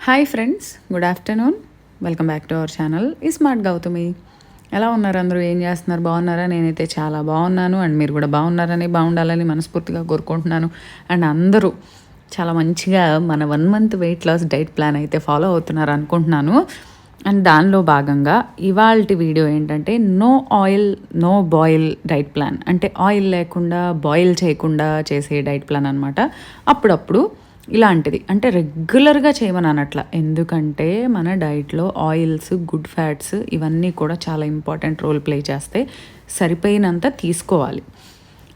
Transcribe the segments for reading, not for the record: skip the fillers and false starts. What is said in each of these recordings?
Hi friends, good afternoon. Welcome back to our channel ఈ smart Gautami. ఎలా ఉన్నారు అందరూ? ఏం చేస్తున్నారు? బాగున్నారా? నేనైతే చాలా బాగున్నాను. అండ్ మీరు కూడా బాగున్నారని, బాగుండాలని మనస్ఫూర్తిగా కోరుకుంటున్నాను. అండ్ అందరూ చాలా మంచిగా మన 1 month weight loss diet plan అయితే ఫాలో అవుతున్నారు అనుకుంటున్నాను. అండ్ దానిలో భాగంగా ఇవాల్టి వీడియో ఏంటంటే no oil no boil diet plan. అంటే ఆయిల్ లేకుండా బాయిల్ చేయకుండా చేసే డైట్ ప్లాన్ అనమాట. అప్పుడప్పుడు ఇలాంటిది అంటే రెగ్యులర్గా చేయమని అనట్లా. ఎందుకంటే మన డైట్లో ఆయిల్స్, గుడ్ ఫ్యాట్స్ ఇవన్నీ కూడా చాలా ఇంపార్టెంట్ రోల్ ప్లే చేస్తాయి. సరిపోయినంత తీసుకోవాలి.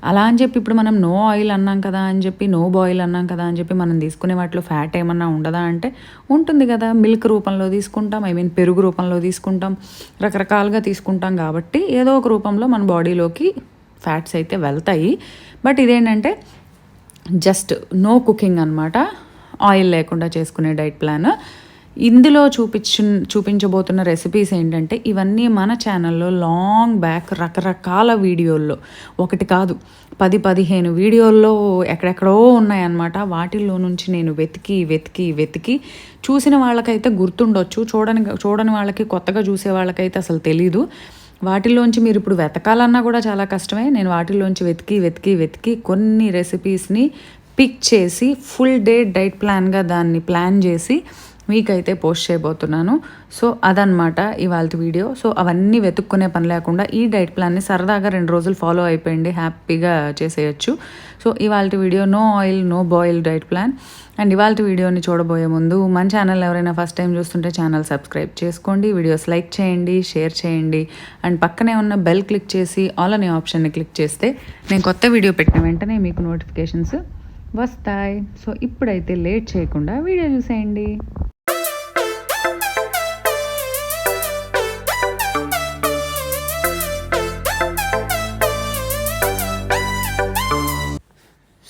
అలా అని చెప్పి ఇప్పుడు మనం నో ఆయిల్ అన్నాం కదా అని చెప్పి, నో బాయిల్ అన్నాం కదా అని చెప్పి మనం తీసుకునే వాటిలో ఫ్యాట్ ఏమన్నా ఉండదా అంటే ఉంటుంది కదా. మిల్క్ రూపంలో తీసుకుంటాం, పెరుగు రూపంలో తీసుకుంటాం, రకరకాలుగా తీసుకుంటాం. కాబట్టి ఏదో ఒక రూపంలో మన బాడీలోకి ఫ్యాట్స్ అయితే వెళ్తాయి. బట్ ఇదేంటంటే జస్ట్ నో కుకింగ్ అనమాట. ఆయిల్ లేకుండా చేసుకునే డైట్ ప్లాన్. ఇందులో చూపించబోతున్న రెసిపీస్ ఏంటంటే ఇవన్నీ మన ఛానల్లో లాంగ్ బ్యాక్ రకరకాల వీడియోల్లో, ఒకటి కాదు 10-15 వీడియోల్లో ఎక్కడెక్కడో ఉన్నాయన్నమాట. వాటిల్లో నుంచి నేను వెతికి చూసిన వాళ్ళకైతే గుర్తుండొచ్చు, చూడని వాళ్ళకి, కొత్తగా చూసే వాళ్ళకైతే అసలు తెలీదు. వాటిల్లోంచి మీరు ఇప్పుడు వెతకాలన్నా కూడా చాలా కష్టమే. నేను వాటిల్లోంచి వెతికి కొన్ని రెసిపీస్ని పిక్ చేసి ఫుల్ డే డైట్ ప్లాన్గా దాన్ని ప్లాన్ చేసి మీకైతే పోస్ట్ చేయబోతున్నాను. సో అదనమాట ఇవాళ వీడియో. సో అవన్నీ వెతుక్కునే పని లేకుండా ఈ డైట్ ప్లాన్ని సరదాగా 2 రోజులు ఫాలో అయిపోయింది, హ్యాపీగా చేసేయచ్చు. సో ఇవాళ video no oil no boil diet plan. And ఇవాళ వీడియోని చూడబోయే ముందు మన ఛానల్ ఎవరైనా ఫస్ట్ టైం చూస్తుంటే ఛానల్ సబ్స్క్రైబ్ చేసుకోండి, వీడియోస్ లైక్ చేయండి, షేర్ చేయండి. అండ్ పక్కనే ఉన్న బెల్ క్లిక్ చేసి ఆల్ అనే ఆప్షన్ని క్లిక్ చేస్తే నేను కొత్త వీడియో పెట్టిన వెంటనే మీకు నోటిఫికేషన్స్ వస్తాయి. సో ఇప్పుడైతే లేట్ చేయకుండా వీడియో చూసేయండి.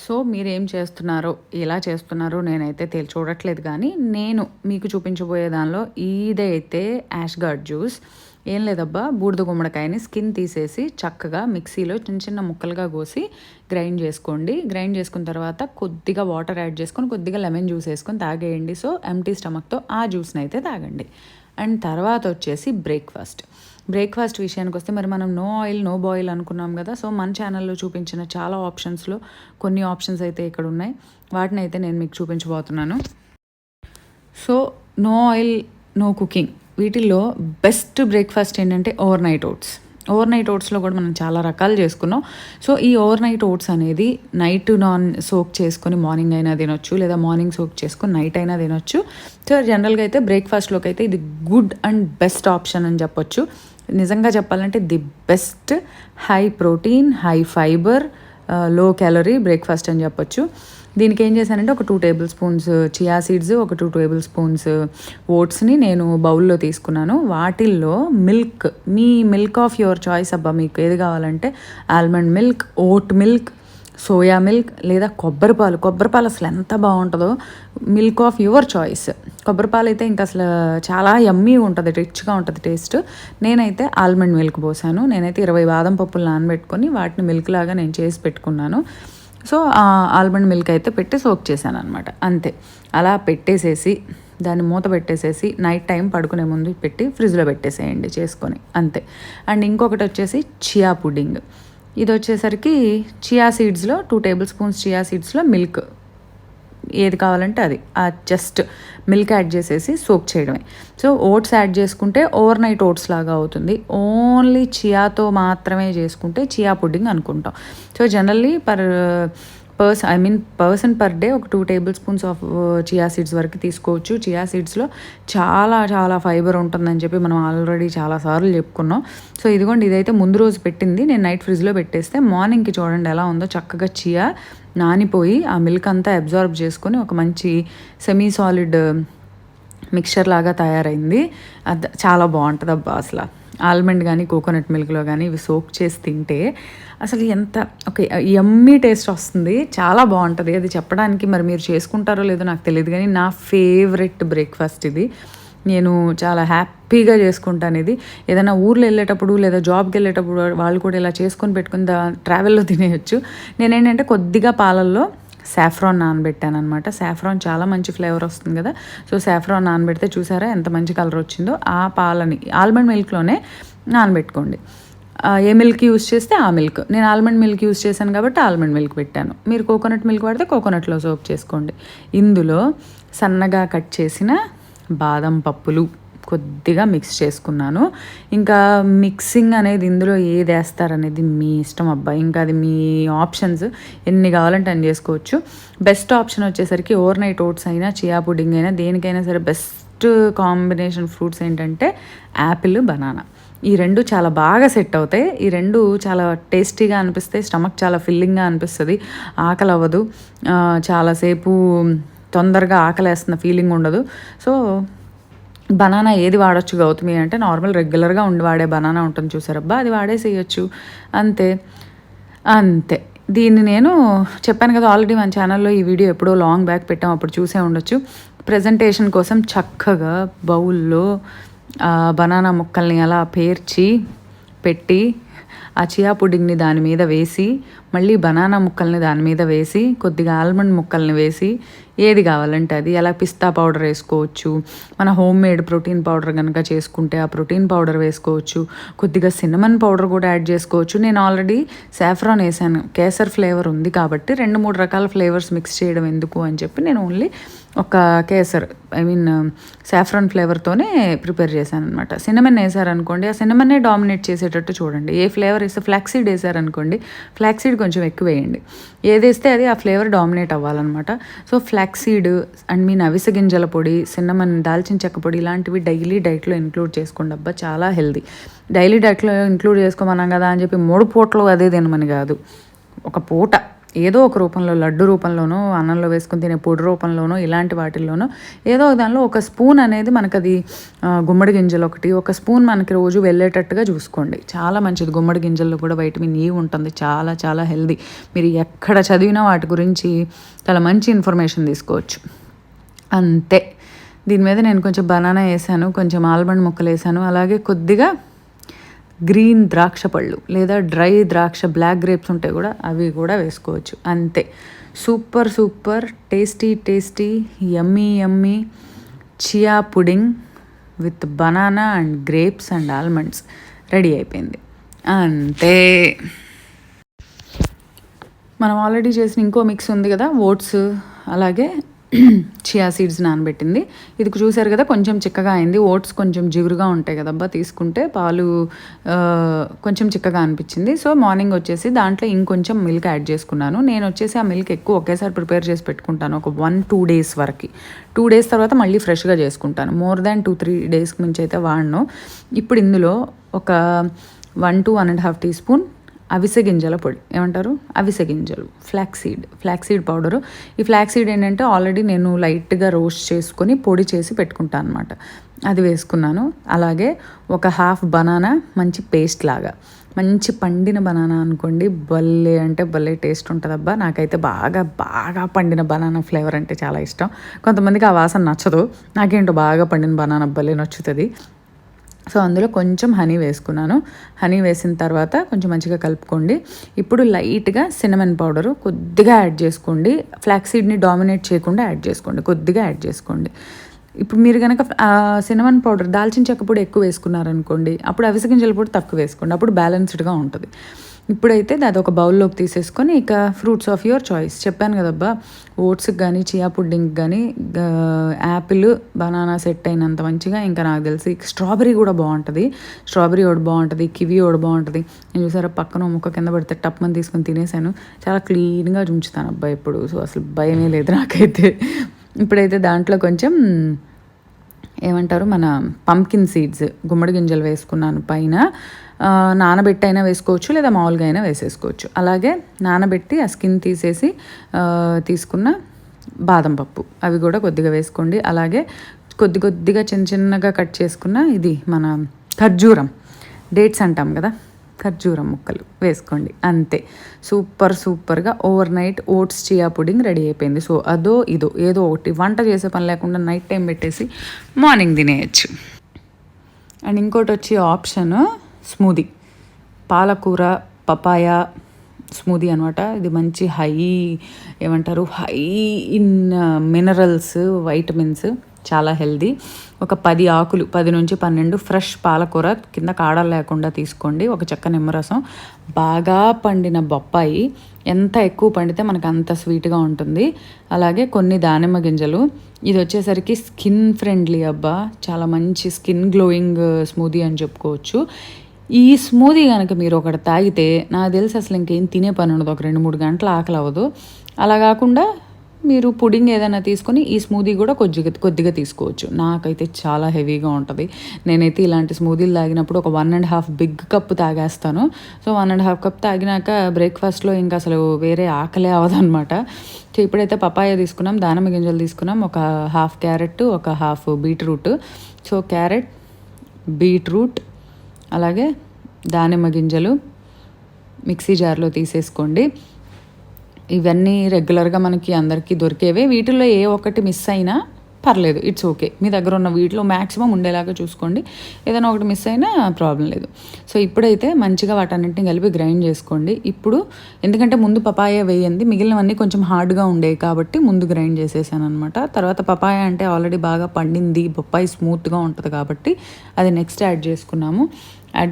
సో మీరేం చేస్తున్నారో, ఎలా చేస్తున్నారో నేనైతే చూడట్లేదు. కానీ నేను మీకు చూపించబోయే దానిలో ఇదైతే యాష్ గార్డ్ జ్యూస్. ఏం లేదబ్బా, బూడిద గుమ్మడికాయని స్కిన్ తీసేసి చక్కగా మిక్సీలో చిన్న చిన్న ముక్కలుగా కోసి గ్రైండ్ చేసుకోండి. గ్రైండ్ చేసుకున్న తర్వాత కొద్దిగా వాటర్ యాడ్ చేసుకొని కొద్దిగా లెమన్ జ్యూస్ వేసుకొని తాగేయండి. సో ఎంప్టీ స్టమక్తో ఆ జ్యూస్ని అయితే తాగండి. అండ్ తర్వాత వచ్చేసి బ్రేక్ఫాస్ట్ విషయానికి వస్తే మరి మనం నో ఆయిల్ నో బాయిల్ అనుకున్నాం కదా. సో మన ఛానల్లో చూపించిన చాలా ఆప్షన్స్లో కొన్ని ఆప్షన్స్ అయితే ఇక్కడ ఉన్నాయి. వాటిని అయితే నేను మీకు చూపించబోతున్నాను. So no oil no cooking వీటిల్లో బెస్ట్ బ్రేక్ఫాస్ట్ ఏంటంటే ఓవర్ నైట్ ఓట్స్లో కూడా మనం చాలా రకాలు చేసుకున్నాం. సో ఈ ఓవర్ నైట్ ఓట్స్ అనేది నైట్ సోక్ చేసుకొని మార్నింగ్ అయినా తినొచ్చు, లేదా మార్నింగ్ సోక్ చేసుకొని నైట్ అయినా తినొచ్చు. సో జనరల్గా అయితే బ్రేక్ఫాస్ట్లోకి అయితే ఇది గుడ్ అండ్ బెస్ట్ ఆప్షన్ అని చెప్పొచ్చు. నిజంగా చెప్పాలంటే the best high protein, high fibre, low calorie breakfast అని చెప్పొచ్చు. దీనికి ఏం చేశానంటే ఒక 2 టేబుల్ స్పూన్స్ చియా సీడ్స్, ఒక 2 టేబుల్ స్పూన్స్ ఓట్స్ని నేను బౌల్లో తీసుకున్నాను. వాటిల్లో మీ మిల్క్ ఆఫ్ యువర్ చాయిస్ అబ్బా, మీకు ఏది కావాలంటే almond milk, oat milk, soya milk, లేదా కొబ్బరిపాలు అసలు ఎంత బాగుంటుందో. Milk of your choice. కొబ్బరిపాలు అయితే ఇంకా అసలు చాలా యమ్మీ ఉంటుంది, రిచ్గా ఉంటుంది టేస్ట్. నేనైతే ఆల్మండ్ మిల్క్ పోసాను. నేనైతే 20 బాదం పప్పులు నానబెట్టుకొని వాటిని మిల్క్ లాగా నేను చేసి పెట్టుకున్నాను. సో ఆల్మండ్ మిల్క్ అయితే పెట్టి సోక్ చేశాను అనమాట. అంతే. అలా పెట్టేసేసి దాన్ని మూత పెట్టేసేసి నైట్ టైం పడుకునే ముందు పెట్టి ఫ్రిడ్జ్లో పెట్టేసేయండి చేసుకొని, అంతే. అండ్ ఇంకొకటి వచ్చేసి చియా పుడ్డింగ్. ఇది వచ్చేసరికి చియా సీడ్స్లో 2 టేబుల్ స్పూన్స్ చియా సీడ్స్లో మిల్క్, ఏది కావాలంటే అది, జస్ట్ మిల్క్ యాడ్ చేసేసి సోక్ చేయడమే. సో ఓట్స్ యాడ్ చేసుకుంటే ఓవర్ నైట్ ఓట్స్ లాగా అవుతుంది. ఓన్లీ చియాతో మాత్రమే చేసుకుంటే చియా పుడ్డింగ్ అనుకుంటాం. So generally person per day ఒక 2 tablespoons of chia seeds వరకు తీసుకోవచ్చు. చియా సీడ్స్లో చాలా చాలా ఫైబర్ ఉంటుందని చెప్పి మనం ఆల్రెడీ చాలాసార్లు చెప్పుకున్నాం. సో ఇదిగోండి, ఇదైతే ముందు రోజు పెట్టింది. నేను నైట్ ఫ్రిడ్జ్లో పెట్టేస్తే మార్నింగ్కి చూడండి ఎలా ఉందో. చక్కగా చియా నానిపోయి ఆ మిల్క్ అంతా అబ్జార్బ్ చేసుకొని ఒక మంచి సెమీ సాలిడ్ మిక్చర్ లాగా తయారైంది. అది చాలా బాగుంటుంది అబ్బా. అసలు ఆల్మండ్ కానీ కోకోనట్ మిల్క్లో కానీ ఇవి సోక్ చేసి తింటే అసలు ఎంత యమ్మీ టేస్ట్ వస్తుంది, చాలా బాగుంటుంది. అది చెప్పడానికి మరి మీరు చేసుకుంటారో లేదో నాకు తెలియదు, కానీ నా ఫేవరెట్ బ్రేక్ఫాస్ట్ ఇది. నేను చాలా హ్యాపీగా చేసుకుంటాను ఇది. ఏదైనా ఊర్లో వెళ్ళేటప్పుడు లేదా జాబ్కి వెళ్ళేటప్పుడు వాళ్ళు కూడా ఇలా చేసుకొని పెట్టుకుని ట్రావెల్లో తినేయచ్చు. నేనేంటంటే కొద్దిగా పాలల్లో సాఫ్రాన్ నానబెట్టాను అనమాట. సాఫ్రాన్ చాలా మంచి ఫ్లేవర్ వస్తుంది కదా. సో సాఫ్రాన్ నానబెడితే చూసారా ఎంత మంచి కలర్ వచ్చిందో. ఆ పాలని ఆల్మండ్ మిల్క్లోనే నానబెట్టుకోండి. ఏ మిల్క్ యూస్ చేస్తే ఆ మిల్క్. నేను ఆల్మండ్ మిల్క్ యూస్ చేశాను కాబట్టి ఆల్మండ్ మిల్క్ పెట్టాను. మీరు కోకోనట్ మిల్క్ వాడితే కోకోనట్లో సోప్ చేసుకోండి. ఇందులో సన్నగా కట్ చేసిన బాదం పప్పులు కొద్దిగా మిక్స్ చేసుకున్నాను. ఇంకా మిక్సింగ్ అనేది ఇందులో ఏది వేస్తారనేది మీ ఇష్టం అబ్బా. ఇంకా అది మీ ఆప్షన్స్, ఎన్ని కావాలంటే అన్ని చేసుకోవచ్చు. బెస్ట్ ఆప్షన్ వచ్చేసరికి ఓవర్ నైట్ ఓట్స్ అయినా చియా పుడింగ్ అయినా దేనికైనా సరే బెస్ట్ కాంబినేషన్ ఫ్రూట్స్ ఏంటంటే యాపిల్, బనానా. ఈ రెండు చాలా బాగా సెట్ అవుతాయి. ఈ రెండు చాలా టేస్టీగా అనిపిస్తాయి. స్టమక్ చాలా ఫిల్లింగ్గా అనిపిస్తుంది. ఆకలి అవ్వదు. చాలాసేపు తొందరగా ఆకలేస్తున్న ఫీలింగ్ ఉండదు. సో బనానా ఏది వాడచ్చు గౌతమి అంటే నార్మల్ రెగ్యులర్గా వాడే బనానా ఉంటుంది చూసారబ్బా, అది వాడేసేయచ్చు. అంతే అంతే. దీన్ని నేను చెప్పాను కదా ఆల్రెడీ మన ఛానల్లో ఈ వీడియో ఎప్పుడో లాంగ్ బ్యాక్ పెట్టాం, అప్పుడు చూసే ఉండొచ్చు. ప్రజెంటేషన్ కోసం చక్కగా బౌల్లో బనానా ముక్కల్ని అలా పేర్చి పెట్టి ఆ చియా పుడింగ్ని దాని మీద వేసి మళ్ళీ బనానా ముక్కల్ని దాని మీద వేసి కొద్దిగా ఆల్మండ్ ముక్కల్ని వేసి ఏది కావాలంటే అది, అలా పిస్తా పౌడర్ వేసుకోవచ్చు. మన హోమ్ మేడ్ ప్రోటీన్ పౌడర్ కనుక చేసుకుంటే ఆ ప్రోటీన్ పౌడర్ వేసుకోవచ్చు. కొద్దిగా సిన్నమన్ పౌడర్ కూడా యాడ్ చేసుకోవచ్చు. నేను ఆల్రెడీ సాఫ్రాన్ వేసాను, కేసర్ ఫ్లేవర్ ఉంది కాబట్టి 2-3 రకాల ఫ్లేవర్స్ మిక్స్ చేయడం ఎందుకు అని చెప్పి నేను ఓన్లీ ఒక కేసర్ సాఫ్రాన్ ఫ్లేవర్తోనే ప్రిపేర్ చేశాను అనమాట. సిన్నమన్ వేసారనుకోండి, ఆ సిన్నమన్నే డామినేట్ చేసేటట్టు చూడండి. ఏ ఫ్లేవర్ వేస్తే ఫ్లాక్సీడ్ వేసారనుకోండి, ఫ్లాక్సీడ్ కొంచెం ఎక్కువ వేయండి. ఏదేస్తే అది ఆ ఫ్లేవర్ డామినేట్ అవ్వాలన్నమాట. సో ఫ్లాక్సీడ్ అండ్ అవిసె గింజల పొడి, సిన్నమన్, దాల్చిన చెక్క పొడి ఇలాంటివి డైలీ డైట్లో ఇంక్లూడ్ చేసుకోండి అబ్బా, చాలా హెల్దీ. డైలీ డైట్లో ఇంక్లూడ్ చేసుకోమన్నాం కదా అని చెప్పి 3 పూటలు అదే తినమని కాదు. ఒక పూట ఏదో ఒక రూపంలో, లడ్డు రూపంలోనో, అన్నంలో వేసుకొని తినే పొడి రూపంలోనో, ఇలాంటి వాటిల్లోనో ఏదో దానిలో ఒక స్పూన్ అనేది మనకు అది గుమ్మడి గింజలు ఒక స్పూన్ మనకి రోజు వెళ్ళేటట్టుగా చూసుకోండి. చాలా మంచిది. గుమ్మడి గింజల్లో కూడా వైటమిన్ ఈ ఉంటుంది. చాలా చాలా హెల్దీ. మీరు ఎక్కడ చదివినా వాటి గురించి చాలా మంచి ఇన్ఫర్మేషన్ తీసుకోవచ్చు. అంతే. దీని మీద నేను కొంచెం బనానా వేసాను, కొంచెం ఆల్మండ్ ముక్కలు వేసాను, అలాగే కొద్దిగా గ్రీన్ ద్రాక్ష పళ్ళు లేదా డ్రై ద్రాక్ష, బ్లాక్ గ్రేప్స్ ఉంటే కూడా అవి కూడా వేసుకోవచ్చు. అంతే. Super super tasty tasty yummy yummy chia pudding with banana and grapes and almonds ready అయిపోయింది. అంతే. మనం ఆల్రెడీ చేసిన ఇంకో మిక్స్ ఉంది కదా, ఓట్స్ అలాగే చియా సీడ్స్ నానబెట్టింది. ఇది చూసారు కదా కొంచెం చిక్కగా అయింది. ఓట్స్ కొంచెం జిగురుగా ఉంటాయి కదబ్బా, తీసుకుంటే పాలు కొంచెం చిక్కగా అనిపించింది. సో మార్నింగ్ వచ్చేసి దాంట్లో ఇంకొంచెం మిల్క్ యాడ్ చేసుకున్నాను. నేను వచ్చేసి ఆ మిల్క్ ఎక్కువ ఒకేసారి ప్రిపేర్ చేసి పెట్టుకుంటాను, ఒక 1-2 డేస్ వరకు. 2 డేస్ తర్వాత మళ్ళీ ఫ్రెష్గా చేసుకుంటాను. మోర్ దాన్ 2-3 డేస్కి మించి అయితే వాడను. ఇప్పుడు ఇందులో ఒక 1-1.5 టీ స్పూన్ అవిసె గింజల పొడి, ఏమంటారు అవిసె గింజలు, ఫ్లాక్సీడ్ పౌడరు. ఈ ఫ్లాక్సీడ్ ఏంటంటే ఆల్రెడీ నేను లైట్గా రోస్ట్ చేసుకొని పొడి చేసి పెట్టుకుంటాను అనమాట, అది వేసుకున్నాను. అలాగే ఒక హాఫ్ బనానా మంచి పేస్ట్ లాగా, మంచి పండిన బనానా అనుకోండి, భలే అంటే భలే టేస్ట్ ఉంటుంది అబ్బా. నాకైతే బాగా బాగా పండిన బనానా ఫ్లేవర్ అంటే చాలా ఇష్టం. కొంతమందికి ఆ వాసన నచ్చదు, నాకేంటో బాగా పండిన బనానా భలే నచ్చుతుంది. సో అందులో కొంచెం హనీ వేసుకున్నాను. హనీ వేసిన తర్వాత కొంచెం మంచిగా కలుపుకోండి. ఇప్పుడు లైట్గా సిన్నమన్ పౌడరు కొద్దిగా యాడ్ చేసుకోండి. ఫ్లాక్సీడ్ని డామినేట్ చేయకుండా యాడ్ చేసుకోండి, కొద్దిగా యాడ్ చేసుకోండి. ఇప్పుడు మీరు కనుక సిన్నమన్ పౌడర్, దాల్చిన చెక్క పొడి ఎక్కువ వేసుకున్నారనుకోండి, అప్పుడు అవిసె గింజల పొడి తక్కువ వేసుకోండి, అప్పుడు బ్యాలెన్స్డ్గా ఉంటుంది. ఇప్పుడైతే అది ఒక బౌల్లోకి తీసేసుకొని ఇక ఫ్రూట్స్ ఆఫ్ యువర్ చాయిస్ చెప్పాను కదబ్బా, ఓట్స్కి కానీ చియా పుడ్డింగ్కి కానీ యాపిల్, బనానా సెట్ అయినంత మంచిగా ఇంకా నాకు తెలిసి స్ట్రాబెరీ కూడా బాగుంటుంది. స్ట్రాబెరీ ఒకటి బాగుంటుంది, కివీ ఒకటి బాగుంటుంది. నేను చూసారా పక్కన ముక్క కింద పడితే టప్మని తీసుకొని తినేసాను. చాలా క్లీన్గా ఉంచుతాను అబ్బా ఇప్పుడు. సో అసలు భయమే లేదు నాకైతే. ఇప్పుడైతే దాంట్లో కొంచెం ఏమంటారు మన పంకిన్ సీడ్స్, గుమ్మడి గింజలు వేసుకున్నాను పైన. నానబెట్టి అయినా వేసుకోవచ్చు లేదా మామూలుగా అయినా వేసేసుకోవచ్చు. అలాగే నానబెట్టి ఆ స్కిన్ తీసేసి తీసుకున్న బాదం పప్పు అవి కూడా కొద్దిగా వేసుకోండి. అలాగే కొద్దిగా చిన్నగా కట్ చేసుకున్న ఇది మన ఖర్జూరం, డేట్స్ అంటాం కదా, ఖర్జూరం ముక్కలు వేసుకోండి. అంతే. సూపర్గా over night oats chia pudding ready అయిపోయింది. సో అదో ఇదో ఏదో ఒకటి, వంట చేసే పని లేకుండా నైట్ టైం పెట్టేసి మార్నింగ్ తినేయచ్చు. అండ్ ఇంకోటి వచ్చి ఆప్షన్ స్మూదీ, పాలకూర, పపాయ, స్మూదీ అనమాట. ఇది మంచి ఏమంటారు హై ఇన్ మినరల్స్, వైటమిన్స్, చాలా హెల్దీ. ఒక 10 ఆకులు, 10 నుంచి 12 ఫ్రెష్ పాలకూర కింద కాడలు లేకుండా తీసుకోండి. ఒక చెక్క నిమ్మరసం, బాగా పండిన బొప్పాయి, ఎంత ఎక్కువ పండితే మనకు అంత స్వీట్గా ఉంటుంది. అలాగే కొన్ని దానిమ్మ గింజలు. ఇది వచ్చేసరికి స్కిన్ ఫ్రెండ్లీ అబ్బా, చాలా మంచి స్కిన్ గ్లోయింగ్ స్మూదీ అని చెప్పుకోవచ్చు. ఈ స్మూదీ కనుక మీరు ఒకటి తాగితే నాకు తెలిసి అసలు ఇంకేం తినే పని ఉండదు, ఒక 2-3 గంటలు ఆకలి అవ్వదు. అలా కాకుండా మీరు పుడింగ్ ఏదైనా తీసుకొని ఈ స్మూదీ కూడా కొద్దిగా తీసుకోవచ్చు. నాకైతే చాలా హెవీగా ఉంటుంది. నేనైతే ఇలాంటి స్మూదీలు తాగినప్పుడు ఒక 1.5 బిగ్ కప్ తాగేస్తాను. సో 1.5 కప్ తాగినాక బ్రేక్ఫాస్ట్లో ఇంకా అసలు వేరే ఆకలే అవ్వదన్నమాట. సో ఇప్పుడైతే పపాయ తీసుకున్నాం, దానిమ్మ గింజలు తీసుకున్నాం, ఒక హాఫ్ క్యారెట్, ఒక half beetroot. So carrot, beetroot అలాగే దానిమ్మ గింజలు మిక్సీ జార్లో తీసేసుకోండి. ఇవన్నీ రెగ్యులర్గా మనకి అందరికీ దొరికేవే. వీటిల్లో ఏ ఒక్కటి మిస్ అయినా పర్లేదు, ఇట్స్ ఓకే. మీ దగ్గర ఉన్న వీటిలో మ్యాక్సిమం ఉండేలాగా చూసుకోండి. ఏదైనా ఒకటి మిస్ అయినా ప్రాబ్లం లేదు. సో ఇప్పుడైతే మంచిగా వాటన్నింటిని కలిపి గ్రైండ్ చేసుకోండి. ఇప్పుడు ఎందుకంటే ముందు పపాయ వేయండి, మిగిలినవన్నీ కొంచెం హార్డ్గా ఉండేవి కాబట్టి ముందు గ్రైండ్ చేసేసాను అనమాట. తర్వాత పపాయ అంటే ఆల్రెడీ బాగా పండింది, బొప్పాయి స్మూత్గా ఉంటుంది కాబట్టి అది నెక్స్ట్ యాడ్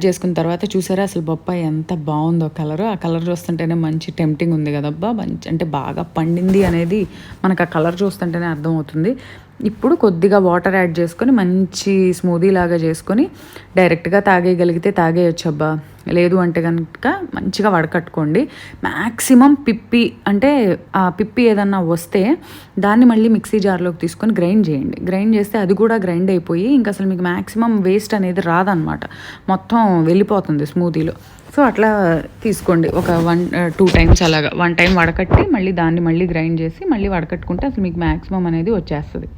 చేసుకున్న తర్వాత చూసారా అసలు బొప్పాయి ఎంత బాగుందో కలరు. ఆ కలర్ చూస్తుంటేనే మంచి టెంప్టింగ్ ఉంది కదబ్బా. మంచి అంటే బాగా పండింది అనేది మనకు ఆ కలర్ చూస్తుంటేనే అర్థమవుతుంది. ఇప్పుడు కొద్దిగా వాటర్ యాడ్ చేసుకొని మంచి స్మూదీ లాగా చేసుకొని డైరెక్ట్గా తాగేయగలిగితే తాగేయచ్చు అబ్బా. లేదు అంటే కనుక మంచిగా వడకట్టుకోండి. మ్యాక్సిమం పిప్పి అంటే ఆ పిప్పి ఏదన్నా వస్తే దాన్ని మళ్ళీ మిక్సీ జార్లోకి తీసుకొని గ్రైండ్ చేయండి. గ్రైండ్ చేస్తే అది కూడా గ్రైండ్ అయిపోయి ఇంకా అసలు మీకు మ్యాక్సిమం వేస్ట్ అనేది రాదనమాట, మొత్తం వెళ్ళిపోతుంది స్మూదీలో. సో అట్లా తీసుకోండి, ఒక 1-2 టైమ్స్ అలాగా. 1 టైం వడకట్టి మళ్ళీ దాన్ని మళ్ళీ గ్రైండ్ చేసి మళ్ళీ వడకట్టుకుంటే అసలు మీకు మ్యాక్సిమం అనేది వచ్చేస్తుంది.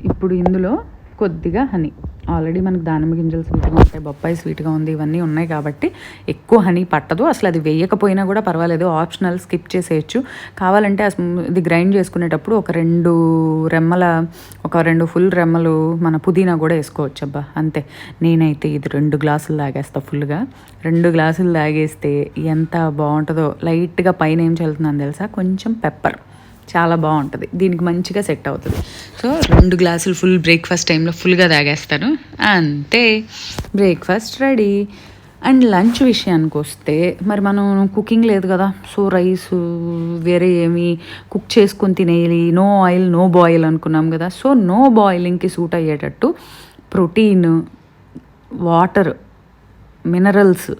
ఇప్పుడు ఇందులో కొద్దిగా హనీ, ఆల్రెడీ మనకు దానిమ్మ గింజలు స్వీట్గా ఉంటాయి, బొప్పాయి స్వీట్గా ఉంది, ఇవన్నీ ఉన్నాయి కాబట్టి ఎక్కువ హనీ పట్టదు. అసలు అది వేయకపోయినా కూడా పర్వాలేదు, ఆప్షనల్, స్కిప్ చేసేయచ్చు. కావాలంటే ఇది గ్రైండ్ చేసుకునేటప్పుడు ఒక 2 ఫుల్ రెమ్మలు మన పుదీనా కూడా వేసుకోవచ్చు అబ్బా. అంతే. నేనైతే ఇది 2 గ్లాసులు తాగేస్తా ఫుల్గా. 2 గ్లాసులు తాగేస్తే ఎంత బాగుంటుందో. లైట్గా పైన ఏం చల్లుతున్నాను తెలుసా, కొంచెం పెప్పర్, చాలా బాగుంటుంది, దీనికి మంచిగా సెట్ అవుతుంది. సో 2 గ్లాసులు ఫుల్ బ్రేక్ఫాస్ట్ టైంలో ఫుల్గా తాగేస్తాను, అంతే, బ్రేక్ఫాస్ట్ రెడీ. అండ్ లంచ్ విషయానికి వస్తే మరి మనం కుకింగ్ లేదు కదా, సో రైస్ వేరే ఏమి కుక్ చేసుకొని తినేయాలి, నో ఆయిల్ నో బాయిల్ అనుకున్నాం కదా. సో నో బాయిలింగ్కి సూట్ అయ్యేటట్టు protein, water, minerals,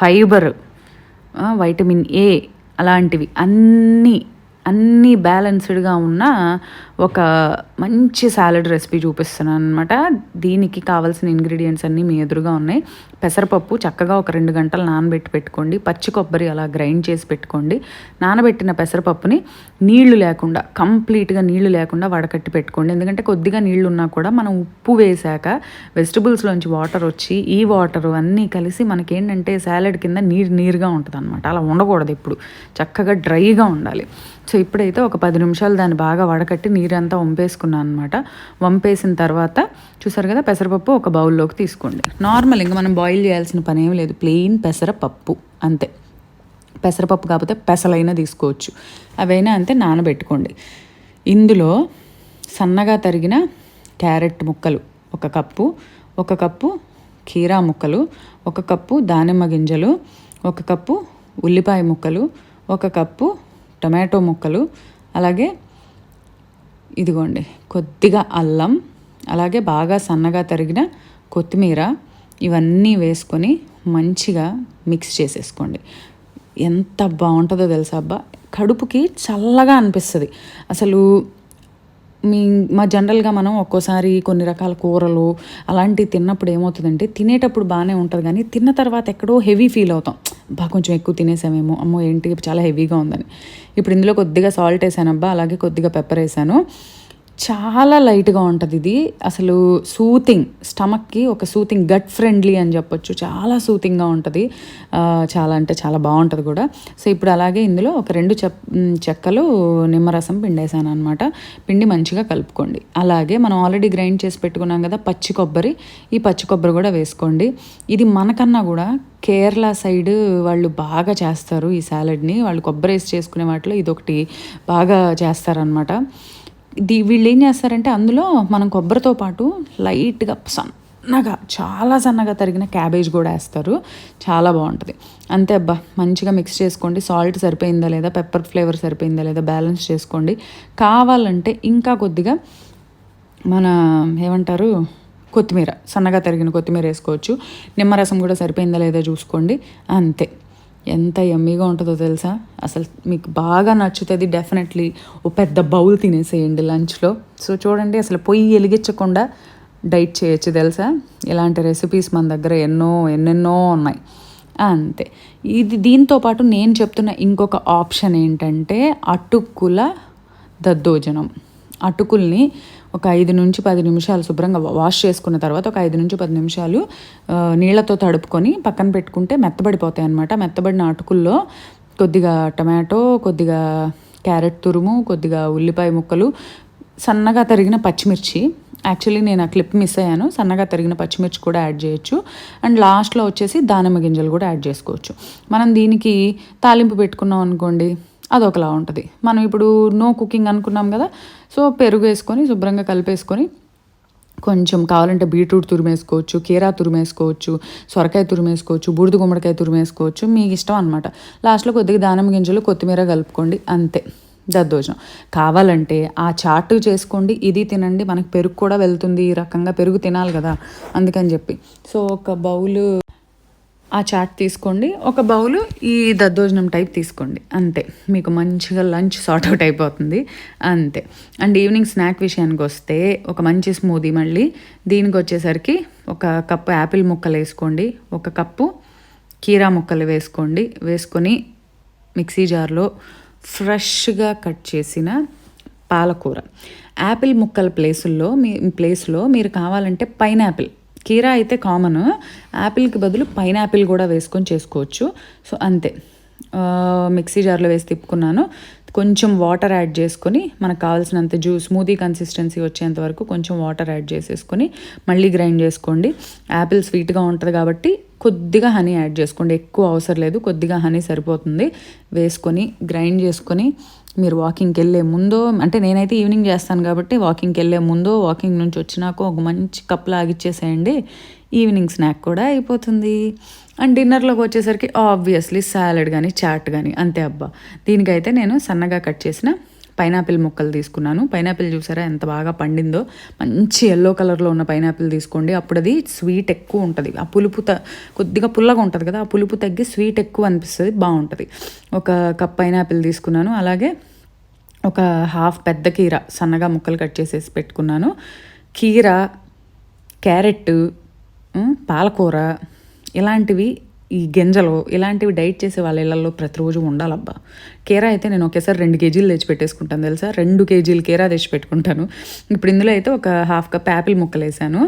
fibre, vitamin A అలాంటివి అన్నీ బ్యాలెన్స్డ్గా ఉన్న ఒక మంచి సాలడ్ రెసిపీ చూపిస్తున్నాను అనమాట. దీనికి కావాల్సిన ఇంగ్రీడియంట్స్ అన్నీ మీ ఎదురుగా ఉన్నాయి. పెసరపప్పు చక్కగా ఒక 2 గంటలు నానబెట్టి పెట్టుకోండి. పచ్చి కొబ్బరి అలా గ్రైండ్ చేసి పెట్టుకోండి. నానబెట్టిన పెసరపప్పుని కంప్లీట్గా నీళ్లు లేకుండా వడకట్టి పెట్టుకోండి. ఎందుకంటే కొద్దిగా నీళ్లు ఉన్నా కూడా మనం ఉప్పు వేసాక వెజిటబుల్స్లోంచి వాటర్ వచ్చి ఈ వాటర్ అన్నీ కలిసి మనకేంటంటే సాలడ్ కింద నీరుగా ఉంటుంది అనమాట. అలా ఉండకూడదు, ఇప్పుడు చక్కగా డ్రైగా ఉండాలి. సో ఇప్పుడైతే ఒక 10 నిమిషాలు దాన్ని బాగా వడకట్టి నీరంతా వంపేసుకున్నాను అనమాట. వంపేసిన తర్వాత చూసారు కదా, పెసరపప్పు ఒక బౌల్లోకి తీసుకోండి. నార్మల్ ఇంకా మనం బాయిల్ చేయాల్సిన పని ఏం లేదు, ప్లెయిన్ పెసరపప్పు అంతే. పెసరపప్పు కాకపోతే పెసలైనా తీసుకోవచ్చు, అవైనా అంతే. నానబెట్టుకోండి. ఇందులో సన్నగా తరిగిన క్యారెట్ ముక్కలు 1 కప్పు, 1 కప్పు కీరా ముక్కలు, 1 కప్పు దానిమ్మ గింజలు, 1 కప్పు ఉల్లిపాయ ముక్కలు, 1 కప్పు టొమాటో ముక్కలు, అలాగే ఇదిగోండి కొద్దిగా అల్లం, అలాగే బాగా సన్నగా తరిగిన కొత్తిమీర, ఇవన్నీ వేసుకొని మంచిగా మిక్స్ చేసేసుకోండి. ఎంత బాగుంటుందో తెలుసా అబ్బా, కడుపుకి చల్లగా అనిపిస్తుంది అసలు. మా జనరల్గా మనం ఒక్కోసారి కొన్ని రకాల కూరలు అలాంటివి తిన్నప్పుడు ఏమవుతుందంటే తినేటప్పుడు బాగానే ఉంటుంది, కానీ తిన్న తర్వాత ఎక్కడో హెవీ ఫీల్ అవుతాం, కొంచెం ఎక్కువ తినేసామేమో, అమ్మో ఏంటి చాలా హెవీగా ఉందని. ఇప్పుడు ఇందులో కొద్దిగా సాల్ట్ వేసాను అబ్బా, అలాగే కొద్దిగా పెప్పర్ వేసాను. చాలా లైట్‌గా ఉంటది ఇది. అసలు సూతింగ్ స్టమక్‌కి ఒక సూతింగ్ గట్ ఫ్రెండ్లీ అని చెప్పొచ్చు. చాలా సూతింగ్‌గా ఉంటది. చాలా అంటే చాలా బావుంటది కూడా. సో, ఇప్పుడు అలాగే ఇందులో ఒక 2 చెక్కలు నిమ్మరసం పిండేసాననమాట. పిండి మంచిగా కలుపుకోండి. అలాగే మనం ఆల్రెడీ గ్రైండ్ చేసి పెట్టుకున్నాం కదా పచ్చి కొబ్బరి. ఈ పచ్చి కొబ్బరి కూడా వేసుకోండి. ఇది మనకన్నా కూడా కేరళ సైడ్ వాళ్ళు బాగా చేస్తారు ఈ సాలడ్‌ని. వాళ్ళు కొబ్బరేసి చేసుకునే వాటిలో ఇదొకటి బాగా చేస్తారనమాట. వీళ్ళు ఏం చేస్తారంటే అందులో మనం కొబ్బరితో పాటు లైట్‌గా సన్నగా చాలా సన్నగా తరిగిన క్యాబేజ్ కూడా వేస్తారు. చాలా బావుంటది. అంతే అబ్బా! మంచిగా మిక్స్ చేసుకోండి. సాల్ట్ సరిపోయిందా లేదా, పెప్పర్ ఫ్లేవర్ సరిపోయిందా లేదా బ్యాలెన్స్ చేసుకోండి. కావాలంటే ఇంకా కొద్దిగా మన ఏమంటారు కొత్తిమీర, సన్నగా తరిగిన కొత్తిమీర వేసుకోవచ్చు. నిమ్మరసం కూడా సరిపోయిందా లేదా చూసుకోండి. అంతే. ఎంత యమ్మీగా ఉంటుందో తెలుసా. అసలు మీకు బాగా నచ్చుతుంది. డెఫినెట్లీ ఓ పెద్ద బౌల్ తినేసేయండి లంచ్లో. సో చూడండి, అసలు పొయ్యి వెలిగించకుండా డైట్ చేయొచ్చు తెలుసా. ఇలాంటి రెసిపీస్ మన దగ్గర ఎన్నెన్నో ఉన్నాయి. అంతే. దీంతో పాటు నేను చెప్తున్న ఇంకొక ఆప్షన్ ఏంటంటే అటుకుల దద్దోజనం. అటుకుల్ని ఒక 5-10 నిమిషాలు శుభ్రంగా వాష్ చేసుకున్న తర్వాత ఒక 5-10 నిమిషాలు నీళ్ళతో తడుపుకొని పక్కన పెట్టుకుంటే మెత్తబడిపోతాయి అన్నమాట. మెత్తబడిన అటుకుల్లో కొద్దిగా టమాటో, కొద్దిగా క్యారెట్ తురుము, కొద్దిగా ఉల్లిపాయ ముక్కలు, సన్నగా తరిగిన పచ్చిమిర్చి. యాక్చువల్లీ నేను ఆ క్లిప్ మిస్ అయ్యాను. సన్నగా తరిగిన పచ్చిమిర్చి కూడా యాడ్ చేయొచ్చు. అండ్ లాస్ట్లో వచ్చేసి దానిమ్మ గింజలు కూడా యాడ్ చేసుకోవచ్చు. మనం దీనికి తాలింపు పెట్టుకున్నాం అనుకోండి, అదొకలా ఉంటుంది. మనం ఇప్పుడు నో కుకింగ్ అనుకున్నాం కదా. సో పెరుగు వేసుకొని శుభ్రంగా కలిపేసుకొని కొంచెం కావాలంటే బీట్రూట్ తురిమేసుకోవచ్చు, కీరా తురిమేసుకోవచ్చు, సొరకాయ తురిమేసుకోవచ్చు, బూడిద గుమ్మడికాయ తురిమేసుకోవచ్చు. మీకు ఇష్టం అనమాట. లాస్ట్లో కొద్దిగా దానిమ్మ గింజలు, కొత్తిమీర కలుపుకోండి. అంతే దద్దోజనం. కావాలంటే ఆ చాటు చేసుకోండి, ఇది తినండి. మనకి పెరుగు కూడా వెళ్తుంది. ఈ రకంగా పెరుగు తినాలి కదా, అందుకని చెప్పి. సో ఒక బౌలు ఆ చాట్ తీసుకోండి, ఒక బౌలు ఈ దద్దోజనం టైప్ తీసుకోండి. అంతే, మీకు మంచిగా లంచ్ సార్ట్ అవుట్ అయిపోతుంది. అంతే. అండ్ ఈవినింగ్ స్నాక్ విషయానికి వస్తే ఒక మంచి స్మూదీ. మళ్ళీ దీనికి వచ్చేసరికి ఒక కప్పు యాపిల్ ముక్కలు వేసుకోండి, ఒక కప్పు కీరా ముక్కలు వేసుకోండి. వేసుకొని మిక్సీ జార్లో ఫ్రెష్గా కట్ చేసిన పాలకూర. యాపిల్ ముక్కల ప్లేస్లో మీరు కావాలంటే పైనాపిల్, కీరా అయితే కామన్, యాపిల్కి బదులు పైనాపిల్ కూడా వేసుకొని చేసుకోవచ్చు. సో అంతే. మిక్సీ జార్లో వేసి తిప్పుకున్నాను. కొంచెం వాటర్ యాడ్ చేసుకొని మనకు కావాల్సినంత స్మూదీ కన్సిస్టెన్సీ వచ్చేంత వరకు కొంచెం వాటర్ యాడ్ చేసేసుకొని మళ్ళీ గ్రైండ్ చేసుకోండి. యాపిల్ స్వీట్గా ఉంటుంది కాబట్టి కొద్దిగా హనీ యాడ్ చేసుకోండి. ఎక్కువ అవసరం లేదు, కొద్దిగా హనీ సరిపోతుంది. వేసుకొని గ్రైండ్ చేసుకొని మీరు వాకింగ్కి వెళ్ళే ముందో, అంటే నేనైతే ఈవినింగ్ చేస్తాను కాబట్టి వాకింగ్కి వెళ్ళే ముందో, వాకింగ్ నుంచి వచ్చినాక ఒక మంచి కప్ లాగిచ్చేసేయండి. ఈవినింగ్ స్నాక్ కూడా అయిపోతుంది. అండ్ డిన్నర్లోకి వచ్చేసరికి ఆబ్వియస్లీ సాలడ్ కానీ చాట్ కానీ. అంతే అబ్బా. దీనికైతే నేను సన్నగా కట్ చేసిన పైనాపిల్ ముక్కలు తీసుకున్నాను. పైనాపిల్ చూసారా ఎంత బాగా పండిందో. మంచి ఎల్లో కలర్లో ఉన్న పైనాపిల్ తీసుకోండి. అప్పుడు అది స్వీట్ ఎక్కువ ఉంటుంది. ఆ పులుపు కొద్దిగా పుల్లగా ఉంటుంది కదా, ఆ పులుపు తగ్గి స్వీట్ ఎక్కువ అనిపిస్తుంది, బాగుంటుంది. ఒక కప్ పైనాపిల్ తీసుకున్నాను. అలాగే ఒక హాఫ్ పెద్ద కీర సన్నగా ముక్కలు కట్ చేసేసి పెట్టుకున్నాను. కీర, క్యారెట్, పాలకూర ఇలాంటివి, ఈ గింజలు ఇలాంటివి డైట్ చేసే వాళ్ళ ఇళ్ళల్లో ప్రతిరోజు ఉండాలబ్బా. కీరా అయితే నేను ఒకేసారి 2 కేజీలు తెచ్చి పెట్టేసుకుంటాను తెలుసా. 2 కేజీలు కీరా తెచ్చి పెట్టుకుంటాను. ఇప్పుడు ఇందులో అయితే ఒక హాఫ్ కప్ యాపిల్ ముక్కలు వేసాను.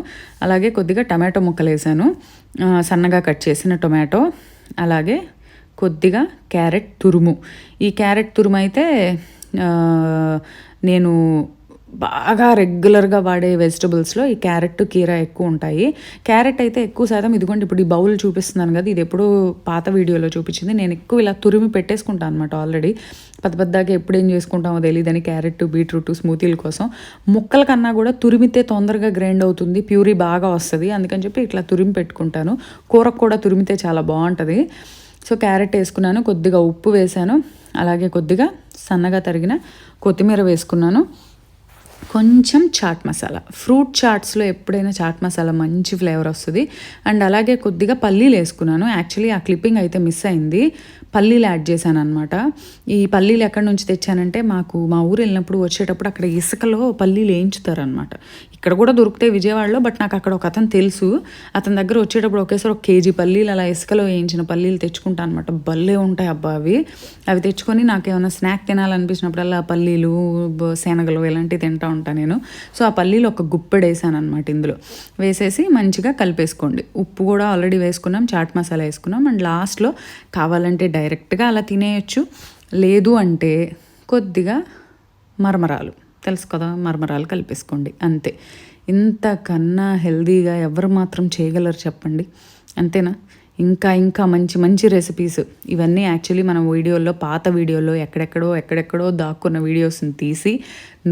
అలాగే కొద్దిగా టమాటో ముక్కలు వేసాను, సన్నగా కట్ చేసిన టొమాటో. అలాగే కొద్దిగా క్యారెట్ తురుము. ఈ క్యారెట్ తురుము అయితే నేను బాగా రెగ్యులర్గా వాడే వెజిటబుల్స్లో ఈ క్యారెట్, కీరా ఎక్కువ ఉంటాయి. క్యారెట్ అయితే ఎక్కువ శాతం ఇదిగోండి ఇప్పుడు ఈ బౌల్ చూపిస్తున్నాను కదా, ఇది ఎప్పుడూ పాత వీడియోలో చూపించింది. నేను ఎక్కువ ఇలా తురిమి పెట్టేసుకుంటాను అనమాట. ఆల్రెడీ పెద్దగా ఎప్పుడు ఏం చేసుకుంటామో తెలియదని క్యారెట్, బీట్రూట్ స్మూతీల కోసం. ముక్కల కన్నా కూడా తురిమితే తొందరగా గ్రైండ్ అవుతుంది, ప్యూరీ బాగా వస్తుంది. అందుకని చెప్పి ఇట్లా తురిమి పెట్టుకుంటాను. కూరకు కూడా తురిమితే చాలా బాగుంటుంది. సో క్యారెట్ వేసుకున్నాను, కొద్దిగా ఉప్పు వేసాను, అలాగే కొద్దిగా సన్నగా తరిగిన కొత్తిమీర వేసుకున్నాను, కొంచెం చాట్ మసాలా. ఫ్రూట్ చాట్స్లో ఎప్పుడైనా చాట్ మసాలా మంచి ఫ్లేవర్ వస్తుంది. అండ్ అలాగే కొద్దిగా పల్లీలు వేసుకున్నాను. యాక్చువల్లీ ఆ క్లిప్పింగ్ అయితే మిస్ అయింది. పల్లీలు యాడ్ చేశాను అనమాట. ఈ పల్లీలు ఎక్కడి నుంచి తెచ్చానంటే మా ఊరు వెళ్ళినప్పుడు వచ్చేటప్పుడు అక్కడ ఇసుకలో పల్లీలు వేయించుతారనమాట. ఇక్కడ కూడా దొరుకుతాయి విజయవాడలో, బట్ నాకు అక్కడ ఒక అతను తెలుసు. అతని దగ్గర వచ్చేటప్పుడు ఒకేసారి 1 కేజీ పల్లీలు అలా ఇసుకలో వేయించిన పల్లీలు తెచ్చుకుంటాను అనమాట. భలే ఉంటాయి అబ్బా అవి తెచ్చుకొని నాకు ఏమైనా స్నాక్ తినాలనిపించినప్పుడల్లా పల్లీలు శనగలు ఇలాంటివి తింటూ ఉంటాను నేను. సో ఆ పల్లీలు ఒక గుప్పెడు వేసాను అనమాట. ఇందులో వేసేసి మంచిగా కలిపేసుకోండి. ఉప్పు కూడా ఆల్రెడీ వేసుకున్నాం, చాట్ మసాలా వేసుకున్నాం. అండ్ లాస్ట్లో కావాలంటే డైరెక్ట్గా అలా తినేయచ్చు, లేదు అంటే కొద్దిగా మరమరాలు తెలుసు కదా, మరమరాలు కలిపేసుకోండి అంతే. ఇంతకన్నా హెల్దీగా ఎవరు మాత్రం చేయగలరు చెప్పండి, అంతేనా? ఇంకా ఇంకా మంచి మంచి రెసిపీస్ ఇవన్నీ యాక్చువల్లీ మన వీడియోల్లో, పాత వీడియోల్లో ఎక్కడెక్కడో దాక్కున్న వీడియోస్ని తీసి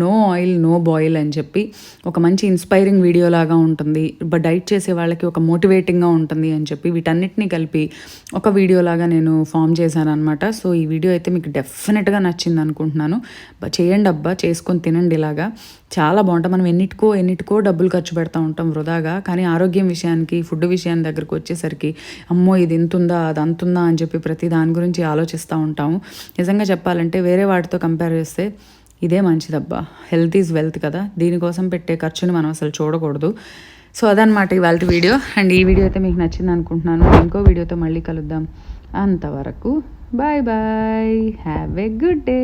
నో ఆయిల్ నో బాయిల్ అని చెప్పి ఒక మంచి ఇన్స్పైరింగ్ వీడియో లాగా ఉంటుంది, డైట్ చేసే వాళ్ళకి ఒక మోటివేటింగ్గా ఉంటుంది అని చెప్పి వీటన్నిటిని కలిపి ఒక వీడియో లాగా నేను ఫామ్ చేశాను అనమాట. సో ఈ వీడియో అయితే మీకు డెఫినెట్గా నచ్చింది అనుకుంటున్నాను. చేయండి అబ్బా, చేసుకొని తినండి. ఇలాగా చాలా బాగుంటుంది. మనం ఎన్నిటికో డబ్బులు ఖర్చు పెడతా ఉంటాం వృధాగా, కానీ ఆరోగ్యం విషయానికి, ఫుడ్ విషయాన్ని దగ్గరకు వచ్చేసరికి అమ్మో ఇది ఇంతుందా అది అంతుందా అని చెప్పి ప్రతి దాని గురించి ఆలోచిస్తూ ఉంటాము. నిజంగా చెప్పాలంటే వేరే వాటితో కంపేర్ చేస్తే ఇదే మంచిదబ్బా. హెల్త్ ఈజ్ వెల్త్ కదా, దీనికోసం పెట్టే ఖర్చుని మనం అసలు చూడకూడదు. సో అదనమాట ఇవాళ వీడియో. అండ్ ఈ వీడియో అయితే మీకు నచ్చింది అనుకుంటున్నాను. ఇంకో వీడియోతో మళ్ళీ కలుద్దాం. అంతవరకు bye bye, have a good day.